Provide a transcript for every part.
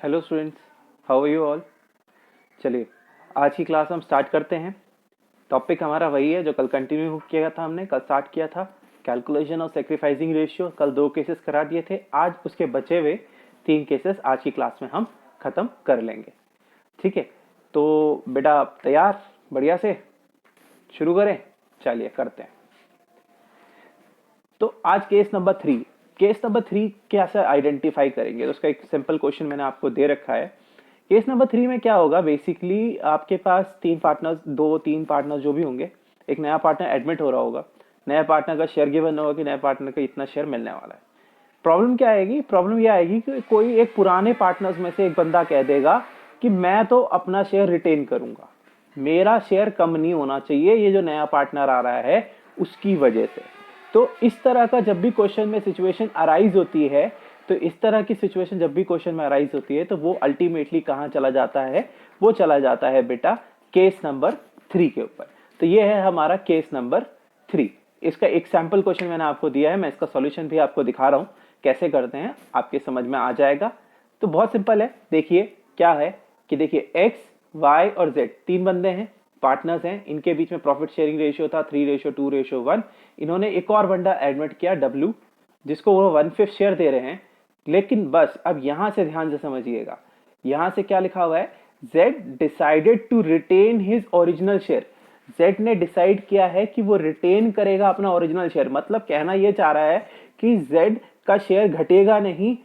Hello students, how are you all. चलिए आज की क्लास हम स्टार्ट करते हैं। टॉपिक हमारा वही है जो कल कंटिन्यू किया था, हमने कल स्टार्ट किया था कैलकुलेशन ऑफ सेक्रीफाइसिंग रेशियो। कल 2 केसेस करा दिए थे, आज उसके बचे हुए 3 केसेस आज की क्लास में हम ख़त्म कर लेंगे। ठीक है, तो बेटा आप तैयार? बढ़िया से शुरू करें। चलिए करते हैं। तो आज केस नंबर 3 कैसे आइडेंटिफाई करेंगे, तो उसका एक सिंपल क्वेश्चन मैंने आपको दे रखा है। केस नंबर 3 में क्या होगा, बेसिकली आपके पास 3 पार्टनर्स, 2-3 पार्टनर्स जो भी होंगे, एक नया पार्टनर एडमिट हो रहा होगा। नया पार्टनर का शेयर गिवन होगा कि नया पार्टनर का इतना शेयर मिलने वाला है। प्रॉब्लम क्या आएगी? प्रॉब्लम यह आएगी कि कोई एक पुराने पार्टनर्स में से एक बंदा कह देगा कि मैं तो अपना शेयर रिटेन करूंगा, मेरा शेयर कम नहीं होना चाहिए, ये जो नया पार्टनर आ रहा है उसकी वजह से। तो इस तरह का जब भी क्वेश्चन में सिचुएशन अराइज होती है, तो इस तरह की सिचुएशन जब भी क्वेश्चन में अराइज होती है, तो वो अल्टीमेटली कहां चला जाता है? वो चला जाता है बेटा केस नंबर 3 के ऊपर। तो ये है हमारा केस नंबर 3। इसका एक सैंपल क्वेश्चन मैंने आपको दिया है, मैं इसका सॉल्यूशन भी आपको दिखा रहा हूं कैसे करते हैं, आपके समझ में आ जाएगा। तो बहुत सिंपल है, देखिए क्या है कि देखिए एक्स, वाई और जेड 3 बंदे हैं, पार्टनर्स हैं। इनके बीच में प्रॉफिट शेयरिंग रेशियो था 3:2:1। इन्होंने एक और बंदा एडमिट किया डब्ल्यू, जिसको वो 1/5 शेयर दे रहे हैं। लेकिन बस अब यहां से ध्यान से समझिएगा, यहां से क्या लिखा हुआ है, Z decided to retain his original share. Z ने डिसाइड किया है कि वो रिटेन करेगा अपना ओरिजिनल शेयर। मतलब कहना यह चाह रहा है कि जेड का शेयर घटेगा नहीं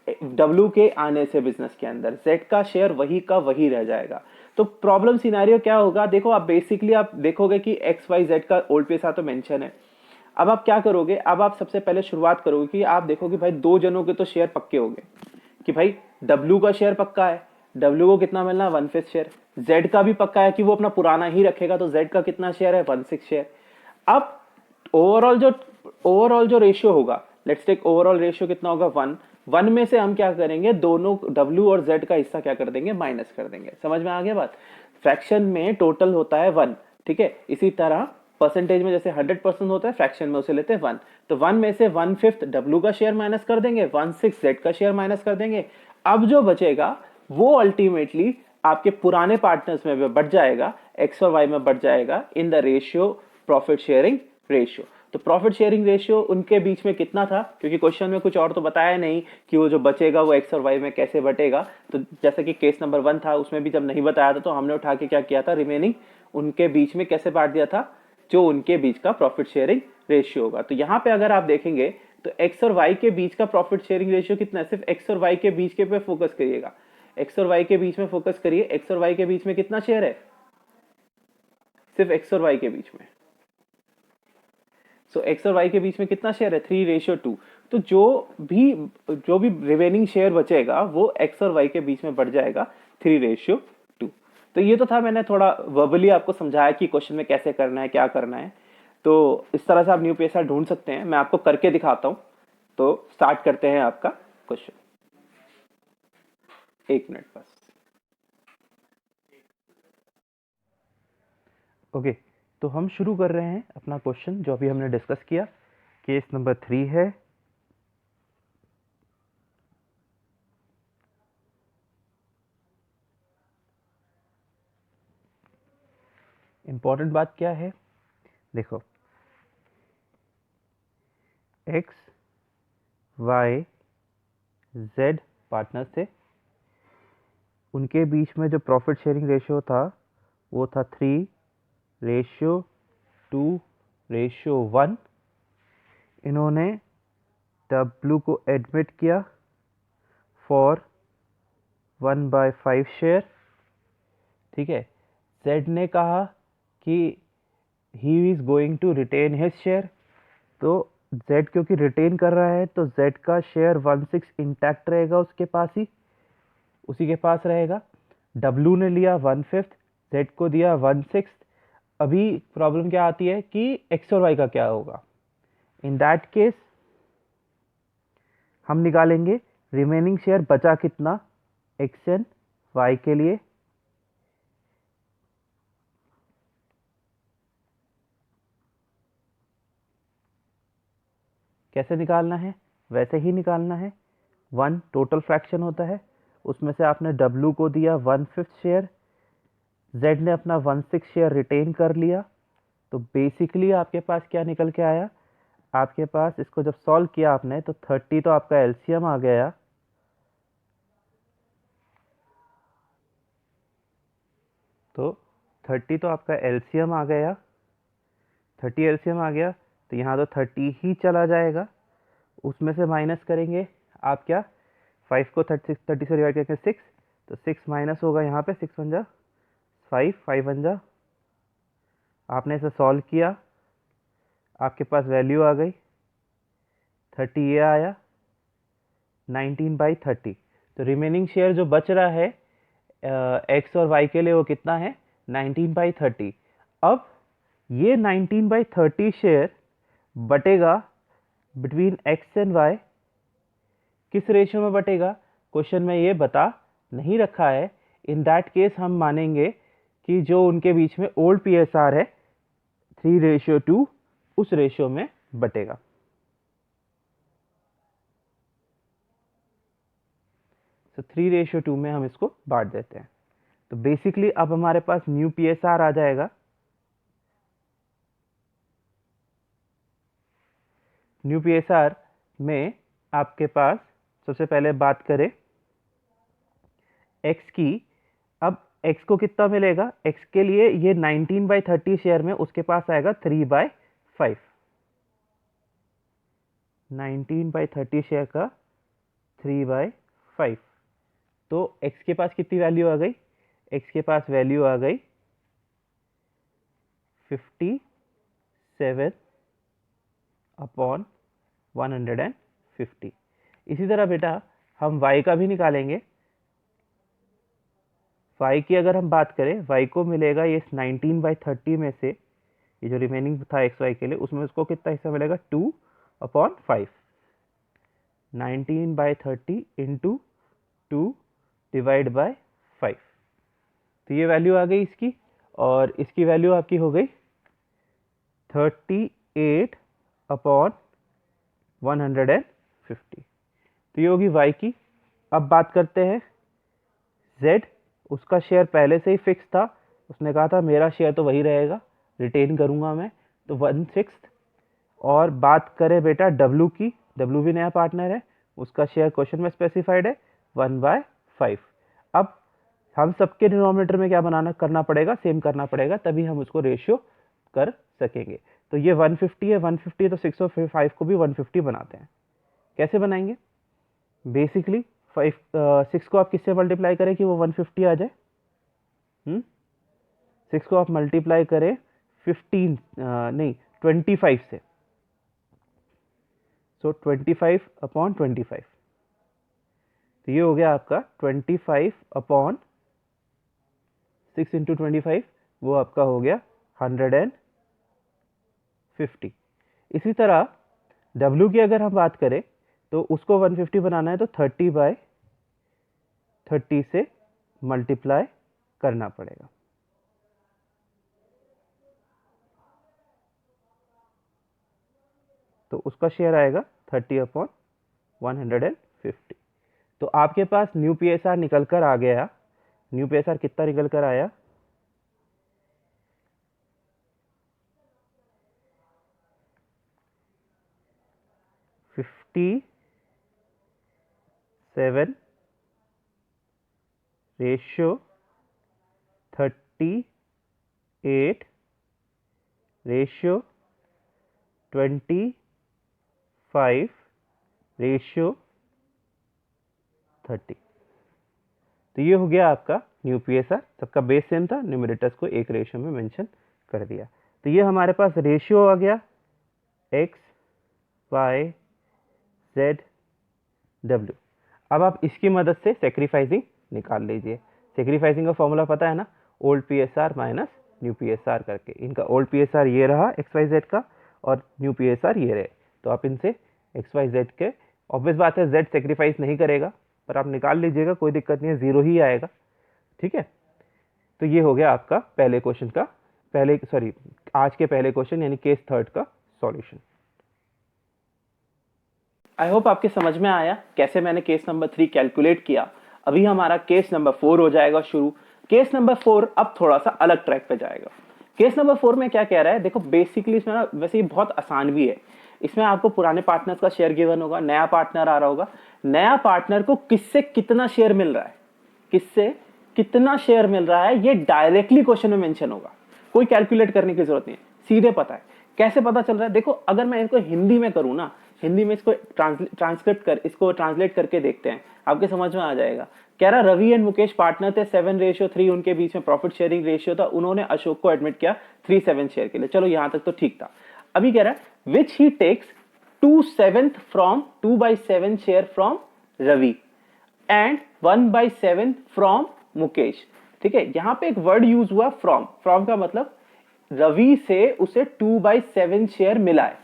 डब्ल्यू के आने से बिजनेस के अंदर, जेड का शेयर वही का वही रह जाएगा। तो प्रॉब्लम सिनेरियो क्या होगा, देखो आप बेसिकली आप देखोगे कि एक्स वाई जेड का ओल्ड पैसा तो मेंशन है। अब आप क्या करोगे, अब आप सबसे पहले शुरुआत करोगे कि आप देखोगे भाई 2 जनों के तो शेयर पक्के हो गए कि भाई डब्ल्यू का शेयर पक्का है, डब्ल्यू को कितना मिलना है 1/5 शेयर। जेड का भी पक्का है कि वो अपना पुराना ही रखेगा, तो जेड का कितना शेयर है 1/6 शेयर। अब ओवरऑल जो रेशियो होगा, लेट्स टेक ओवरऑल रेशियो कितना होगा 1 में से हम क्या करेंगे, दोनों डब्ल्यू और जेड का हिस्सा क्या कर देंगे, माइनस कर देंगे। समझ में आ गया बात? फ्रैक्शन में टोटल होता है 1, ठीक है। इसी तरह परसेंटेज में जैसे 100% होता है, फ्रैक्शन में उसे लेते हैं 1। तो 1 में से 1/5 डब्ल्यू का शेयर माइनस कर देंगे, 1/6 जेड का शेयर माइनस कर देंगे। अब जो बचेगा वो अल्टीमेटली आपके पुराने पार्टनर्स में बढ़ जाएगा, एक्स और वाई में बढ़ जाएगा in the ratio profit sharing ratio. तो प्रॉफिट शेयरिंग रेशियो उनके बीच में कितना था, क्योंकि क्वेश्चन में कुछ और तो बताया नहीं कि वो जो बचेगा वो एक्स और वाई में कैसे बटेगा। तो जैसे कि केस नंबर 1 था, उसमें भी जब नहीं बताया था तो हमने उठा के क्या किया था, रिमेनिंग उनके बीच में कैसे बांट दिया था, जो उनके बीच का प्रॉफिट शेयरिंग रेशियो होगा। तो यहां पे अगर आप देखेंगे तो एक्स और वाई के बीच का प्रॉफिट शेयरिंग रेशियो कितना है, सिर्फ एक्स और वाई के बीच के पे फोकस करिएगा, एक्स और वाई के बीच में फोकस करिए। एक्स और वाई के बीच में कितना शेयर है, सिर्फ एक्स और वाई के बीच में। सो एक्स और वाई के बीच में कितना शेयर है, 3:2। तो जो भी रिमेनिंग शेयर बचेगा वो एक्स और वाई के बीच में बढ़ जाएगा 3:2। तो ये तो था, मैंने थोड़ा वर्बली आपको समझाया कि क्वेश्चन में कैसे करना है, क्या करना है। तो इस तरह से आप न्यू पेसा ढूंढ सकते हैं, मैं आपको करके दिखाता हूं। तो स्टार्ट करते हैं आपका क्वेश्चन, 1 मिनट बस। ओके, तो हम शुरू कर रहे हैं अपना क्वेश्चन जो अभी हमने डिस्कस किया। केस नंबर 3 है। इंपॉर्टेंट बात क्या है, देखो एक्स वाई जेड पार्टनर थे, उनके बीच में जो प्रॉफिट शेयरिंग रेशियो था वो था 3:2:1। इन्होंने डब्ल्यू को एडमिट किया फॉर 1/5 शेयर, ठीक है। जेड ने कहा कि he is going to retain his share, तो जेड क्योंकि रिटेन कर रहा है तो जेड का शेयर 1/6 इंटैक्ट रहेगा, उसके पास ही, उसी के पास रहेगा। डब्ल्यू ने लिया 1/5, जेड को दिया 1/6। अभी प्रॉब्लम क्या आती है कि एक्स और वाई का क्या होगा। इन दैट केस हम निकालेंगे रिमेनिंग शेयर बचा कितना, एक्स एंड वाई के लिए। कैसे निकालना है, वैसे ही निकालना है। 1 टोटल फ्रैक्शन होता है, उसमें से आपने W को दिया 1/5 शेयर, Z ने अपना 1/6 शेयर रिटेन कर लिया। तो बेसिकली आपके पास क्या निकल के आया, आपके पास इसको जब सॉल्व किया आपने तो 30 तो आपका एलसीएम आ गया, तो 30 तो आपका एलसीएम आ गया, 30 एलसीएम आ गया, तो यहाँ तो 30 ही चला जाएगा। उसमें से माइनस करेंगे आप क्या, 5 को 30 से डिवाइड करके 6, तो 6 माइनस होगा यहाँ पे, 6 बन जा 5, 5 बन जा। आपने इसे सॉल्व किया, आपके पास वैल्यू आ गई 30, ये आया 19/30। तो रिमेनिंग शेयर जो बच रहा है एक्स और वाई के लिए वो कितना है, 19/30। अब ये 19/30 शेयर बटेगा बिटवीन एक्स एंड वाई, किस रेशियो में बटेगा क्वेश्चन में ये बता नहीं रखा है। इन दैट केस हम मानेंगे कि जो उनके बीच में ओल्ड पीएसआर है 3:2 उस रेशियो में बटेगा। तो 3:2 में हम इसको बांट देते हैं। तो बेसिकली अब हमारे पास न्यू पीएसआर आ जाएगा। न्यू पीएसआर में आपके पास सबसे पहले बात करें एक्स की। अब एक्स को कितना मिलेगा, एक्स के लिए ये 19/30 शेयर में उसके पास आएगा 3/5। 19/30 शेयर का 3/5। तो x के पास कितनी वैल्यू आ गई, x के पास वैल्यू आ गई 57/150। इसी तरह बेटा हम y का भी निकालेंगे। y की अगर हम बात करें, y को मिलेगा ये 19/30 में से, ये जो रिमेनिंग था एक्स वाई के लिए उसमें उसको कितना हिस्सा मिलेगा, 2/5। 19/30 इंटू 2 डिवाइड बाय 5। तो ये वैल्यू आ गई इसकी, और इसकी वैल्यू आपकी हो गई 38/150। तो ये होगी y की। अब बात करते हैं z, उसका शेयर पहले से ही फिक्स था, उसने कहा था मेरा शेयर तो वही रहेगा, रिटेन करूंगा मैं, तो 1/6। और बात करें बेटा w की, w भी नया पार्टनर है, उसका शेयर क्वेश्चन में स्पेसिफाइड है 1/5। अब हम सबके डिनोमिनेटर में क्या करना पड़ेगा, सेम करना पड़ेगा, तभी हम उसको रेशियो कर सकेंगे। तो ये 150 है, 150 है तो 6/5 को भी 150 बनाते हैं। कैसे बनाएंगे, बेसिकली 6 को आप किससे मल्टीप्लाई करें कि वो 150 आ जाए, 6 को आप मल्टीप्लाई करें 25 से, सो 25/25। तो ये हो गया आपका 25/6 इंटू 25, वो आपका हो गया 150। इसी तरह W की अगर हम बात करें तो उसको 150 बनाना है तो 30/30 से मल्टीप्लाई करना पड़ेगा। तो उसका शेयर आएगा 30/150। तो आपके पास न्यू पीएसआर निकल कर आ गया। न्यू पीएसआर कितना निकल कर आया, 57/25/30। तो ये हो गया आपका न्यू पीएसआर। सबका बेस सेम था, न्यूमरेटर्स को एक रेशियो में मेंशन कर दिया। तो ये हमारे पास रेशियो आ गया एक्स वाई जेड डब्ल्यू। अब आप इसकी मदद से सेक्रीफाइसिंग निकाल लीजिए। सेक्रीफाइसिंग का फॉर्मूला पता है ना, old PSR minus new PSR करके। इनका ओल्ड पीएसआर ये रहा एक्स वाई जेड का, और न्यू पीएसआर ये रहे। तो आप इनसे एक्स वाई जेड के, ऑब्वियस बात है जेड सेक्रीफाइस नहीं करेगा, पर आप निकाल लीजिएगा, कोई दिक्कत नहीं है, 0 ही आएगा। ठीक है, तो ये हो गया आपका पहले क्वेश्चन का, आज के पहले क्वेश्चन यानी केस थर्ड का सॉल्यूशन। आई होप आपके समझ में आया कैसे मैंने केस नंबर 3 कैलकुलेट किया। अभी हमारा केस नंबर 4 हो जाएगा शुरू। केस नंबर 4 अब थोड़ा सा अलग ट्रैक पे जाएगा। केस नंबर 4 में क्या कह रहा है, देखो बेसिकली इसमें ना वैसे ये बहुत आसान भी है। इसमें आपको पुराने पार्टनर्स का शेयर गिवन होगा, नया पार्टनर आ रहा होगा, नया पार्टनर को किससे कितना शेयर मिल रहा है, किससे कितना शेयर मिल रहा है, ये डायरेक्टली क्वेश्चन में मेंशन होगा, कोई कैलकुलेट करने की जरूरत नहीं है, सीधे पता है। कैसे पता चल रहा है, देखो अगर मैं इसको हिंदी में करूं ना, हिंदी में इसको इसको ट्रांसलेट करके देखते हैं, आपके समझ में आ जाएगा। कह रहा रवि एंड मुकेश पार्टनर थे, 7:3 उनके बीच में प्रॉफिट शेयरिंग रेशियो था, उन्होंने अशोक को एडमिट किया 3/7 शेयर के लिए। चलो यहां तक तो ठीक था। अभी कह रहा है which he takes 2/7 from 2/7 share from Ravi and 1/7 from Mukesh. ठीक है, यहां पे एक वर्ड यूज हुआ फ्रॉम। फ्रॉम का मतलब रवि से उसे 2/7 शेयर मिला है।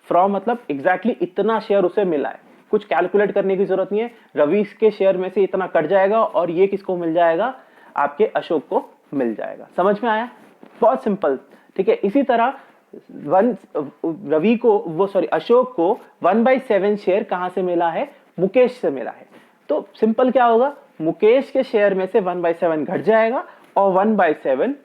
फ्रॉम मतलब एग्जैक्टली इतना शेयर उसे मिला है, कुछ कैलकुलेट करने की जरूरत नहीं है। रवि के शेयर में से इतना कट जाएगा और ये किसको मिल जाएगा, आपके अशोक को मिल जाएगा। समझ में आया, बहुत सिंपल। ठीक है, इसी तरह अशोक को 1/7 शेयर कहां से मिला है, मुकेश से मिला है। तो सिंपल क्या होगा, मुकेश के शेयर में से 1/7 घट जाएगा और 1/7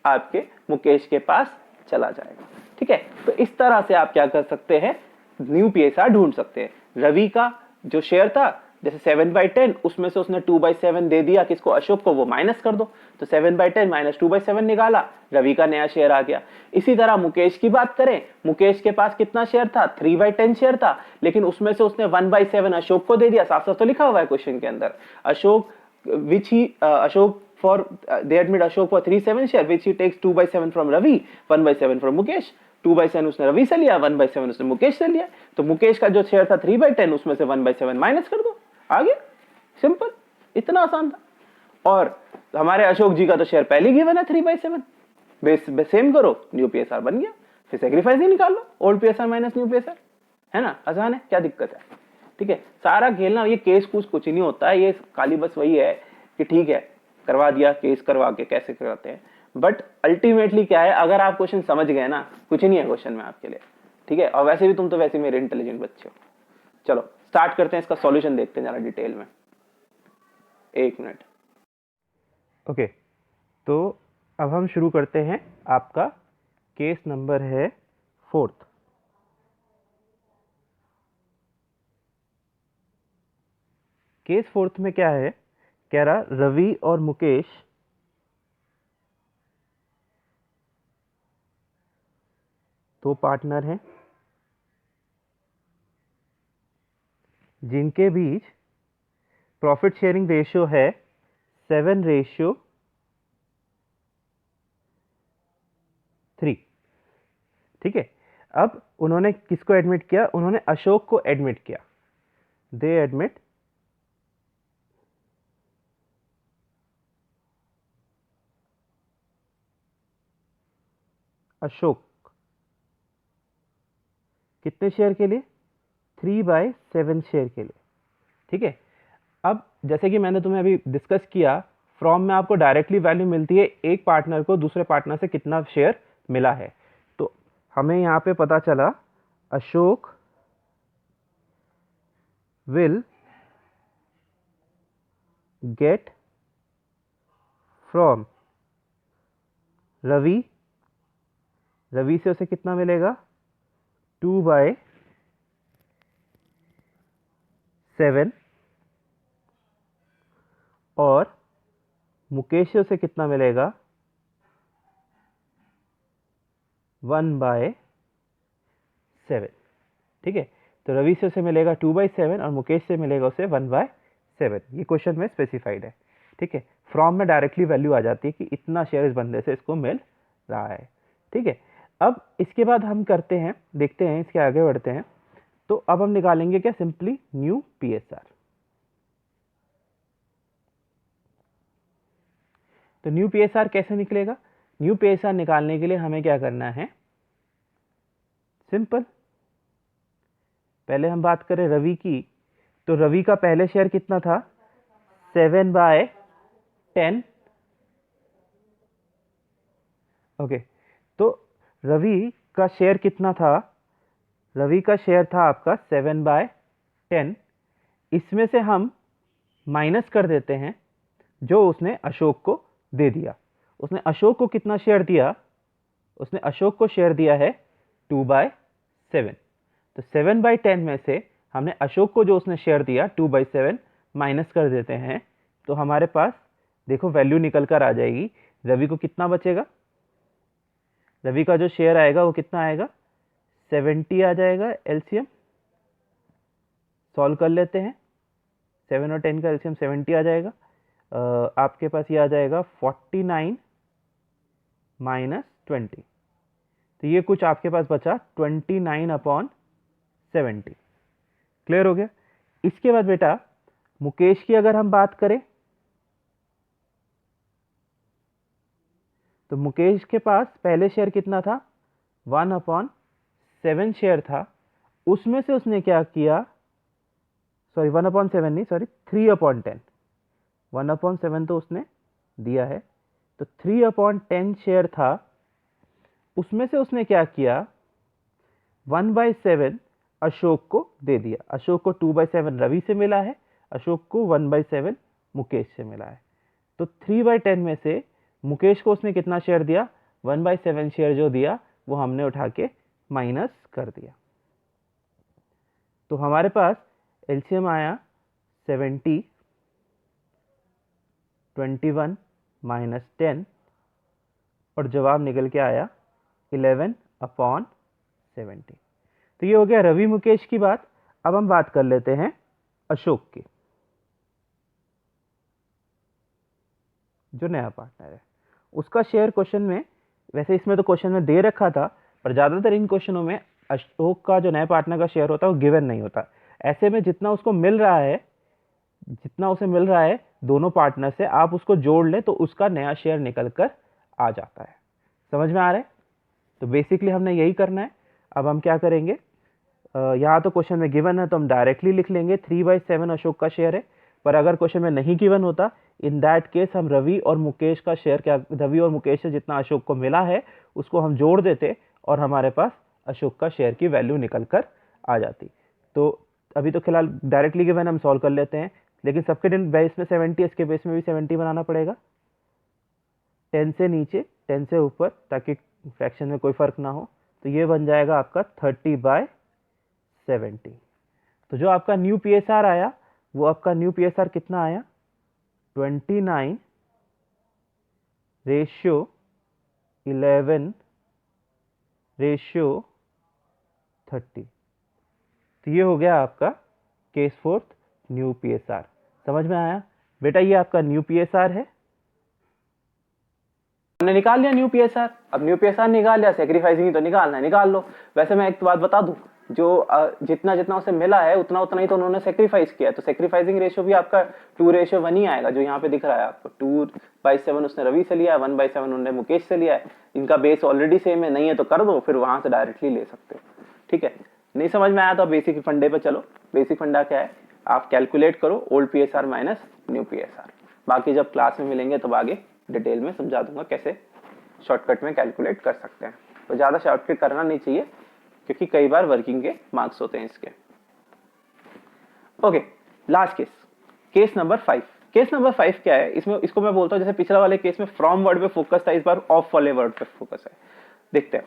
आपके मुकेश के पास चला जाएगा। ठीक है, तो इस तरह से आप क्या कर सकते हैं, न्यू पीएसआर ढूंढ सकते हैं। रवि का जो शेयर था जैसे 7/10, उसमें से उसने 2/7 दे दिया किसको, अशोक को, वो माइनस कर दो, तो 7/10 माइनस 2/7 निकाला, रवि का नया शेयर आ गया। इसी तरह मुकेश की बात करें, मुकेश के पास कितना शेयर था, 3/10 शेयर था, लेकिन उसमें से उसने 1/7 अशोक को दे दिया। साफ साफ तो लिखा हुआ है क्वेश्चन के अंदर, Ashok Ashok for they admit Ashok for 3/7 share which he takes 2/7 from Ravi, 1/7 from Mukesh। 2/7 उसने रवि से लिया, 1/7 उसने मुकेश से लिया, तो मुकेश का जो शेयर था 3/10, उसमें से 1/7 माइनस कर दो, आ गया। सिंपल, इतना आसान था। और हमारे अशोक जी का तो शेयर पहले गिवन है 3/7, बेस सेम करो, न्यू पीएसआर बन गया। फिर सेक्रीफाइस ही निकाल लो, old PSR minus new PSR, है ना, आसान है, क्या दिक्कत है। ठीक है, सारा खेलना ये केस कुछ नहीं होता है, ये खाली बस वही है कि ठीक है करवा दिया, केस करवा के कैसे करते हैं, बट अल्टीमेटली क्या है, अगर आप क्वेश्चन समझ गए ना, कुछ नहीं है क्वेश्चन में आपके लिए। ठीक है, और वैसे भी तुम तो वैसे मेरे इंटेलिजेंट बच्चे हो। चलो स्टार्ट करते हैं, इसका सॉल्यूशन देखते हैं जरा डिटेल में, 1 मिनट। ओके, तो अब हम शुरू करते हैं। आपका केस नंबर है 4th। केस 4th में क्या है, कह रहा रवि और मुकेश दो पार्टनर हैं जिनके बीच प्रॉफिट शेयरिंग रेशियो है 7/3। ठीक है, अब उन्होंने किसको एडमिट किया, उन्होंने अशोक को एडमिट किया। दे एडमिट अशोक कितने शेयर के लिए, 3/7 शेयर के लिए। ठीक है, अब जैसे कि मैंने तुम्हें अभी डिस्कस किया, फ्रॉम में आपको डायरेक्टली वैल्यू मिलती है एक पार्टनर को दूसरे पार्टनर से कितना शेयर मिला है। तो हमें यहां पे पता चला Ashok will get from Ravi, Ravi से उसे कितना मिलेगा, 2/7, और मुकेश से उसे कितना मिलेगा, 1/7। ठीक है, तो रवि से उसे मिलेगा 2/7 और मुकेश से मिलेगा उसे 1/7। ये क्वेश्चन में स्पेसिफाइड है। ठीक है, फ्रॉम में डायरेक्टली वैल्यू आ जाती है कि इतना शेयर इस बंदे से इसको मिल रहा है। ठीक है, अब इसके बाद हम करते हैं, देखते हैं, इसके आगे बढ़ते हैं। तो अब हम निकालेंगे क्या, सिंपली न्यू पीएसआर। तो न्यू पीएसआर कैसे निकलेगा, न्यू पीएसआर निकालने के लिए हमें क्या करना है, सिंपल, पहले हम बात करें रवि की, तो रवि का पहले शेयर कितना था, 7/10। ओके, तो रवि का शेयर कितना था, रवि का शेयर था आपका 7/10। इसमें से हम माइनस कर देते हैं जो उसने अशोक को दे दिया। उसने अशोक को कितना शेयर दिया? उसने अशोक को शेयर दिया है 2/7। तो 7/10 में से हमने अशोक को जो उसने शेयर दिया 2/7 माइनस कर देते हैं, तो हमारे पास देखो वैल्यू निकल कर आ जाएगी। रवि को कितना बचेगा? रवि का जो शेयर आएगा वो कितना आएगा? 70 आ जाएगा एलसीएम। सॉल्व कर लेते हैं। 7 और 10 का एलसीएम 70 आ जाएगा। आपके पास ये आ जाएगा 49 माइनस 20। तो ये कुछ आपके पास बचा 29/70। क्लियर हो गया? इसके बाद बेटा मुकेश की अगर हम बात करें तो मुकेश के पास पहले शेयर कितना था? 1/7 शेयर था। उसमें से उसने क्या किया? सॉरी 1/7 नहीं, सॉरी 3/10। 1/7 तो उसने दिया है, तो 3/10 शेयर था। उसमें से उसने क्या किया? 1/7 अशोक को दे दिया। अशोक को 2/7 रवि से मिला है, अशोक को 1/7 मुकेश से मिला है। तो 3/10 में से मुकेश को उसने कितना शेयर दिया? 1/7 शेयर जो दिया वो हमने उठा के माइनस कर दिया। तो हमारे पास एलसीएम आया 70, 21 माइनस 10 और जवाब निकल के आया 11/70। तो ये हो गया रवि मुकेश की बात। अब हम बात कर लेते हैं अशोक की, जो नया पार्टनर है। उसका शेयर क्वेश्चन में, वैसे इसमें तो क्वेश्चन में दे रखा था, पर ज़्यादातर इन क्वेश्चनों में अशोक का जो नया पार्टनर का शेयर होता है वो गिवन नहीं होता। ऐसे में जितना उसको मिल रहा है, जितना उसे मिल रहा है दोनों पार्टनर से, आप उसको जोड़ ले तो उसका नया शेयर निकल कर आ जाता है। समझ में आ रहा है? तो बेसिकली हमने यही करना है। अब हम क्या करेंगे, यहाँ तो क्वेश्चन में गिवन है तो हम डायरेक्टली लिख लेंगे 3/7 अशोक का शेयर है। पर अगर क्वेश्चन में नहीं गिवन होता, इन दैट केस हम रवि और मुकेश का शेयर, क्या रवि और मुकेश से जितना अशोक को मिला है उसको हम जोड़ देते और हमारे पास अशोक का शेयर की वैल्यू निकल कर आ जाती। तो अभी तो फिलहाल डायरेक्टली गिवन हम सॉल्व कर लेते हैं, लेकिन सबके बेस में 70, इसके बेस में भी 70 बनाना पड़ेगा। 10 से नीचे 10 से ऊपर, ताकि फ्रैक्शन में कोई फर्क ना हो। तो ये बन जाएगा आपका 30/70। तो जो आपका न्यू पीएसआर आया, वो आपका न्यू पीएसआर कितना आया? 29:11:30। तो ये हो गया आपका केस फोर्थ न्यू पीएसआर। समझ में आया बेटा? ये आपका न्यू पीएसआर है। हमने निकाल लिया न्यू पीएसआर। अब न्यू पीएसआर निकाल लिया, सैक्रिफाइसिंग ही तो निकालना है, निकाल लो। वैसे मैं एक बात बता दूं, जो जितना जितना उसे मिला है उतना उतना ही तो उन्होंने सेक्रीफाइस किया है। तो सेक्रीफाइसिंग रेशियो भी आपका 2:1 ही आएगा, जो यहाँ पे दिख रहा है आपको। 2/7 उसने रवि से लिया है, 1/7 उन्होंने मुकेश से लिया है। इनका बेस ऑलरेडी सेम है, नहीं है तो कर दो, फिर वहां से डायरेक्टली ले सकते हो। ठीक है? नहीं समझ में आया तो बेसिक फंडे पे चलो। बेसिक फंडा क्या है? आप कैलकुलेट करो old PSR minus new PSR. बाकी जब क्लास में मिलेंगे तब आगे डिटेल में समझा दूंगा कैसे शॉर्टकट में कैलकुलेट कर सकते हैं। तो ज्यादा शॉर्टकट करना नहीं चाहिए, क्योंकि कई बार वर्किंग के मार्क्स होते हैं इसके। Okay, last case, case number 5। Case number 5 क्या है? इसमें इसको मैं बोलता हूं, जैसे पिछला वाले केस में फ्रॉम वर्ड पे फोकस था, इस बार ऑफ वाले वर्ड पे फोकस है। देखते हैं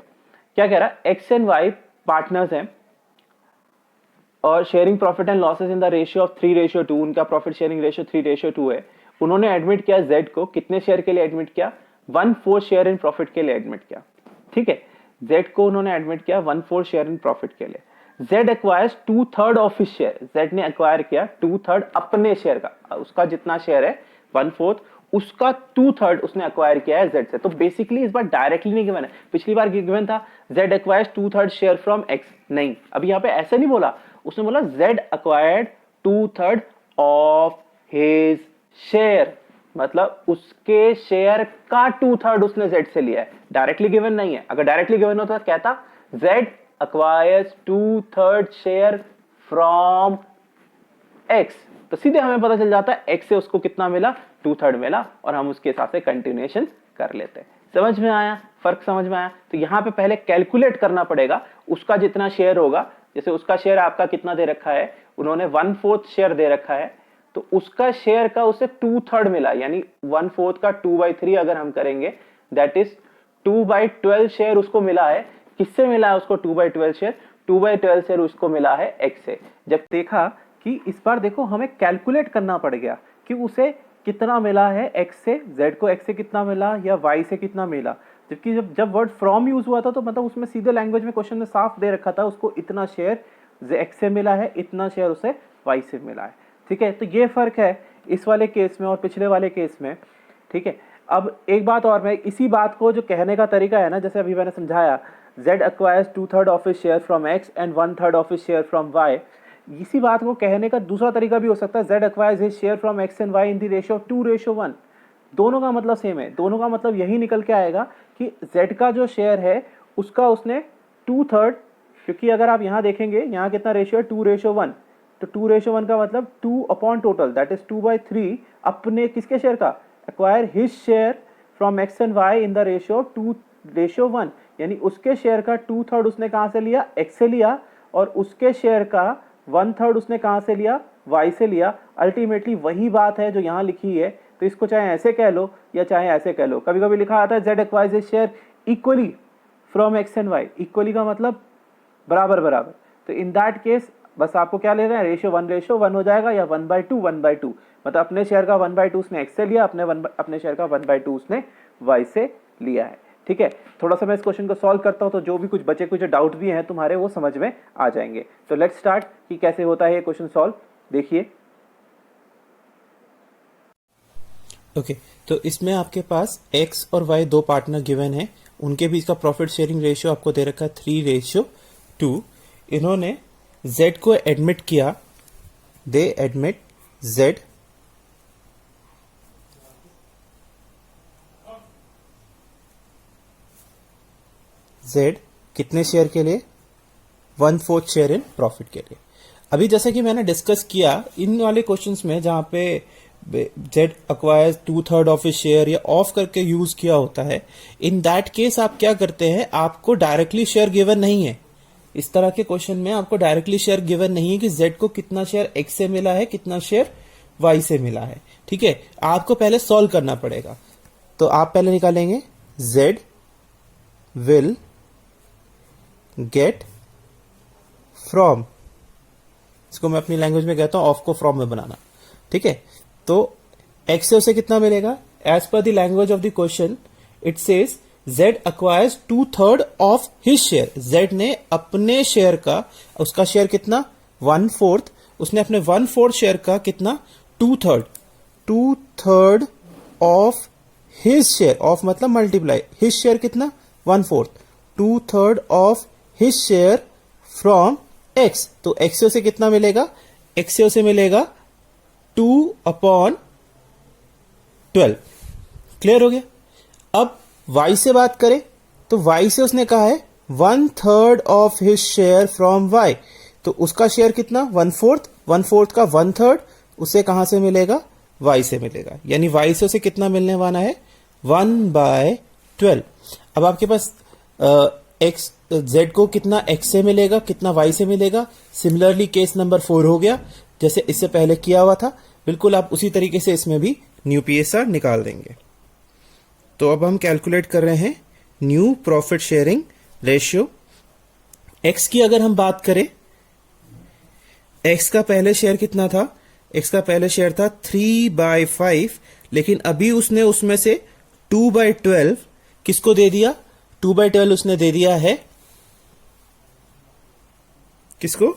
क्या कह रहा है। एक्स एंड वाई पार्टनर्स हैं और sharing profit and losses in the ratio of 3:2। उनका प्रॉफिट शेयरिंग रेशियो 3:2 है। उन्होंने एडमिट किया जेड को, कितने शेयर के लिए एडमिट किया? 1/4 शेयर इन प्रॉफिट के लिए एडमिट किया। ठीक है, जेड को उन्होंने एडमिट किया 1/4 शेयर इन प्रॉफिट के लिए। Z acquires 2/3 of his share. Z ने एक्वायर किया 2/3 अपने शेयर का, उसका जितना शेयर है 1/4, उसका 2/3 उसने एक्वायर किया है जेड से। तो बेसिकली इस बार डायरेक्टली नहीं गिवन है। पिछली बार गिवन था Z acquires 2/3 share from x. नहीं, अभी यहाँ पे ऐसे नहीं बोला, उसने बोला Z acquired 2/3 of his share, मतलब उसके शेयर का 2/3 उसने जेड से लिया है। डायरेक्टली गिवन नहीं है। अगर डायरेक्टली गिवन होता तो कहता Z acquires 2/3 share from x, तो सीधे हमें पता चल जाता है एक्स से उसको कितना मिला, 2/3 मिला, और हम उसके हिसाब से कंटिन्यूएशन कर लेते हैं। समझ में आया? फर्क समझ में आया? तो यहां पे पहले कैलकुलेट करना पड़ेगा उसका जितना शेयर होगा। जैसे उसका शेयर आपका कितना दे रखा है, उन्होंने 1/4 शेयर दे रखा है, तो उसका शेयर का उसे 2/3 मिला, यानी 1/4 का 2/3 अगर हम करेंगे दैट इज 2/12 शेयर उसको मिला है। किससे मिला है उसको 2/12 शेयर? 2/12 शेयर उसको मिला है x से। जब देखा कि इस बार देखो हमें कैलकुलेट करना पड़ गया कि उसे कितना मिला है x से, z को x से कितना मिला या y से कितना मिला, जबकि जब वर्ड फ्रॉम यूज हुआ था तो मतलब उसमें सीधे लैंग्वेज में क्वेश्चन में साफ दे रखा था उसको इतना शेयर x से मिला है, इतना शेयर उसे y से मिला है। ठीक है, तो ये फर्क है इस वाले केस में और पिछले वाले केस में। ठीक है, अब एक बात और, मैं इसी बात को जो कहने का तरीका है ना, जैसे अभी मैंने समझाया z acquires 2/3 of his share from x and 1/3 of his share from y, इसी बात को कहने का दूसरा तरीका भी हो सकता है z acquires his share from x and y in the ratio of 2:1। दोनों का मतलब सेम है, दोनों का मतलब यही निकल के आएगा कि z का जो शेयर है उसका उसने 2/3, क्योंकि अगर आप यहाँ देखेंगे यहाँ कितना रेशियो है 2:1, तो 2:1 का मतलब 2 अपॉन टोटल दैट इज 2/3 अपने किसके शेयर का, acquire his share from x and y in the ratio 2:1, यानी उसके शेयर का 2/3 उसने कहाँ से लिया, x से लिया, और उसके शेयर का 1/3 उसने कहाँ से लिया, y से लिया। अल्टीमेटली वही बात है जो यहाँ लिखी है, तो इसको चाहे ऐसे कह लो या चाहे ऐसे कह लो। कभी कभी लिखा आता है z acquires his share equally from x and y, equally का मतलब बराबर बराबर, तो इन दैट केस बस आपको क्या ले रहे हैं, रेशियो 1:1 हो जाएगा या 1/2 1/2, मतलब अपने शेयर का 1/2 उसने x से लिया, अपने शेयर का 1/2 उसने y से लिया है। ठीक है, थोड़ा सा मैं इस क्वेश्चन को सॉल्व करता हूं तो जो भी कुछ बचे कुछ डाउट भी हैं तुम्हारे वो समझ में आ जाएंगे। तो लेट्स स्टार्ट कि कैसे होता है ये क्वेश्चन सॉल्व। देखिए ओके तो इसमें आपके पास x और y दो पार्टनर गिवन है, उनके बीच का प्रॉफिट शेयरिंग रेशियो आपको दे रखा है 3:2। इन्होंने z को एडमिट किया, दे एडमिट z कितने शेयर के लिए, 1/4 शेयर इन प्रॉफिट के लिए। अभी जैसे कि मैंने डिस्कस किया इन वाले क्वेश्चंस में जहां पे z acquires 2/3 ऑफ शेयर या ऑफ करके यूज किया होता है, इन दैट केस आप क्या करते हैं, आपको डायरेक्टली शेयर गिवन नहीं है। इस तरह के क्वेश्चन में आपको डायरेक्टली शेयर गिवन नहीं है कि z को कितना शेयर x से मिला है, कितना शेयर y से मिला है। ठीक है, आपको पहले सॉल्व करना पड़ेगा। तो आप पहले निकालेंगे z विल गेट फ्रॉम, इसको मैं अपनी लैंग्वेज में कहता हूं ऑफ को फ्रॉम में बनाना। ठीक है, तो x से उसे कितना मिलेगा, as per the language of the question it says z acquires 2/3 of his share, z ने अपने शेयर का, उसका शेयर कितना 1/4, उसने अपने 1/4 शेयर का कितना 2/3 ऑफ हिज शेयर, ऑफ मतलब मल्टीप्लाई, हिज शेयर कितना 1/4, 2/3 of his share from x, तो x से उसे कितना मिलेगा, x से उसे मिलेगा 2/12। क्लियर हो गया। अब y से बात करें तो y से उसने कहा है 1/3 of his share from y, तो उसका शेयर कितना 1/4 का 1/3 उसे कहां से मिलेगा, y से मिलेगा, यानी y से उसे कितना मिलने वाला है 1/12। अब आपके पास x z को कितना x से मिलेगा, कितना y से मिलेगा। सिमिलरली केस नंबर 4 हो गया, जैसे इससे पहले किया हुआ था, बिल्कुल आप उसी तरीके से इसमें भी न्यू PSR निकाल देंगे। तो अब हम कैलकुलेट कर रहे हैं new profit sharing ratio. x की अगर हम बात करें, x का पहले शेयर कितना था, x का पहले शेयर था 3/5, लेकिन अभी उसने उसमें से 2/12 किसको दे दिया, 2/12 उसने दे दिया है किसको,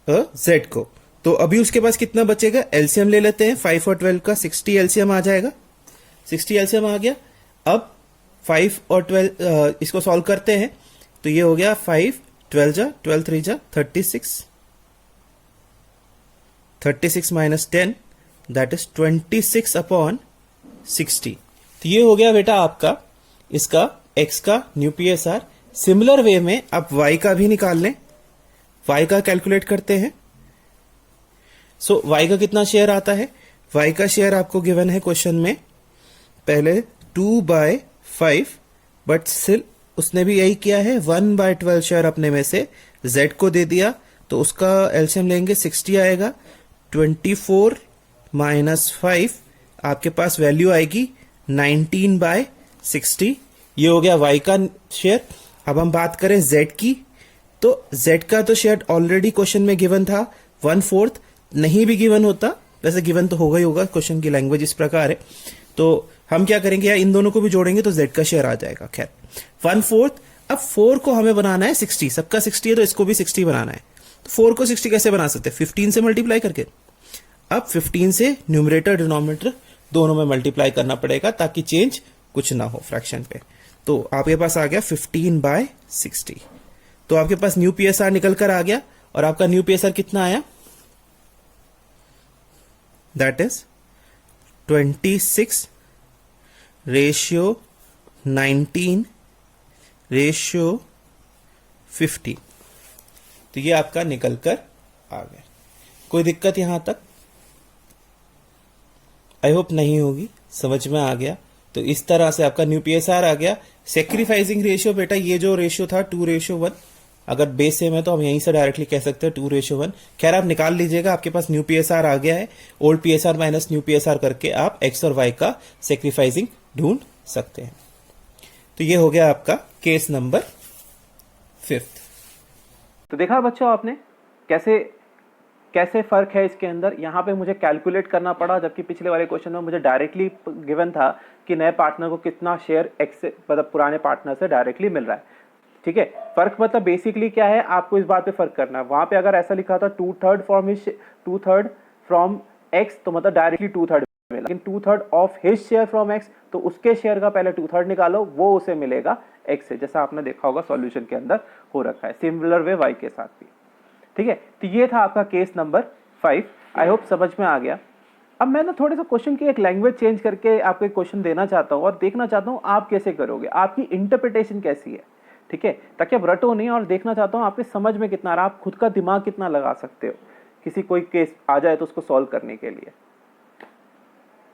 z को। तो अभी उसके पास कितना बचेगा, एलसीएम ले लेते हैं 5 और 12 का, 60 एलसीएम आ जाएगा, 60 एलसीएम आ गया। अब 5 और 12 इसको सॉल्व करते हैं तो ये हो गया 5 12 जा 12 3 जा 36 माइनस 10 दैट इज 26/60। तो ये हो गया बेटा आपका इसका x का न्यू PSR। सिमिलर वे में आप y का भी निकाल लें, y का कैलकुलेट करते हैं। सो y का कितना शेयर आता है, y का शेयर आपको गिवन है क्वेश्चन में पहले 2/5, बट स्टिल उसने भी यही किया है 1/12 शेयर अपने में से z को दे दिया, तो उसका एलसीएम लेंगे 60 आएगा, 24 -5, आपके पास वैल्यू आएगी 19/60। ये हो गया y का शेयर। अब हम बात करें z की, तो z का तो शेयर ऑलरेडी क्वेश्चन में गिवन था 1/4। नहीं भी गिवन होता, वैसे गिवन तो होगा ही होगा, क्वेश्चन की लैंग्वेज इस प्रकार है। तो हम क्या करेंगे, या इन दोनों को भी जोड़ेंगे तो z का शेयर आ जाएगा। खैर 1/4। अब 4 को हमें बनाना है 60, सबका 60 है तो इसको भी 60 बनाना है। तो 4 को 60 कैसे बना सकते हैं, 15 से मल्टीप्लाई करके। अब 15 से न्यूमरेटर डिनोमिनेटर दोनों में मल्टीप्लाई करना पड़ेगा ताकि चेंज कुछ ना हो फ्रैक्शन पे। तो आपके पास आ गया 15/60। तो आपके पास न्यू पीएसआर निकल कर आ गया, और आपका न्यू पीएसआर कितना आया, दैट इज 26:19:50। तो ये आपका निकल कर आ गया। कोई दिक्कत यहां तक? आई होप नहीं होगी, समझ में आ गया। तो इस तरह से आपका न्यू पीएसआर आ गया। सेक्रीफाइसिंग रेशियो बेटा, ये जो रेशियो था 2:1, अगर बेस सेम है तो हम यहीं से डायरेक्टली कह सकते हैं 2:1। खैर आप निकाल लीजिएगा, आपके पास न्यू पीएसआर आ गया है। Old PSR minus new PSR करके आप एक्स और वाई का सेक्रीफाइसिंग ढूंढ सकते हैं। तो ये हो गया आपका केस नंबर 5। तो देखा बच्चों आपने कैसे कैसे फर्क है इसके अंदर। यहाँ पे मुझे कैलकुलेट करना पड़ा, जबकि पिछले वाले क्वेश्चन में मुझे डायरेक्टली गिवन था कि नए पार्टनर को कितना शेयर एक्स से, मतलब पुराने पार्टनर से डायरेक्टली मिल रहा है। ठीक है, फर्क मतलब बेसिकली क्या है, आपको इस बात पे फर्क करना है। वहां पे अगर ऐसा लिखा था 2/3 फ्रॉम एक्स, तो मतलब डायरेक्टली 2/3 मिला। लेकिन 2/3 of his share from x, तो उसके शेयर का पहले 2/3 निकालो, वो उसे मिलेगा एक्स से, जैसा आपने देखा होगा सॉल्यूशन के अंदर हो रखा है। सिमिलर वे वाई के साथ भी। ठीक है, तो ये था आपका केस नंबर 5। आई होप समझ में आ गया। अब मैं ना थोड़े सा क्वेश्चन की एक लैंग्वेज चेंज करके आपको एक क्वेश्चन देना चाहता हूँ, और देखना चाहता हूँ आप कैसे करोगे, आपकी इंटरप्रिटेशन कैसी है। ठीक है, ताकि आप रटो नहीं, और देखना चाहता हूँ आपके समझ में कितना आ रहा है, आप खुद का दिमाग कितना लगा सकते हो किसी कोई केस आ जाए तो उसको सॉल्व करने के लिए।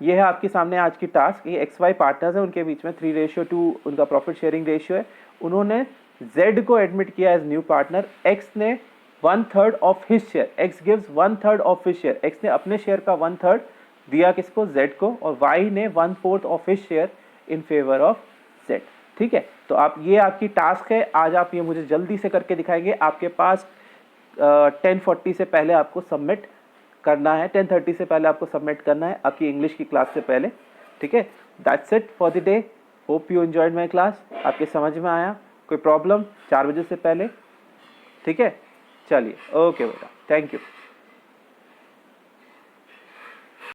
ये है आपके सामने आज की टास्क। ये एक्स वाई पार्टनर्स है, उनके बीच में 3:2 उनका प्रॉफिट शेयरिंग रेशियो है। उन्होंने जेड को एडमिट किया एज न्यू पार्टनर। एक्स ने 1/3 of his share, x gives 1/3 of his share, x ने अपने शेयर का 1/3 दिया किसको, जेड को, और वाई ने 1/4 of his share in favour of Z. ठीक है, तो आप, ये आपकी टास्क है आज, आप ये मुझे जल्दी से करके दिखाएंगे। आपके पास 10:40 से पहले आपको सबमिट करना है, 10:30 से पहले आपको सबमिट करना है आपकी इंग्लिश की क्लास से पहले। ठीक है, that's it for the day. Hope you enjoyed my class. आपके समझ में आया? कोई प्रॉब्लम 4 बजे से पहले? ठीक है, चलिए, ओके बेटा, थैंक यू।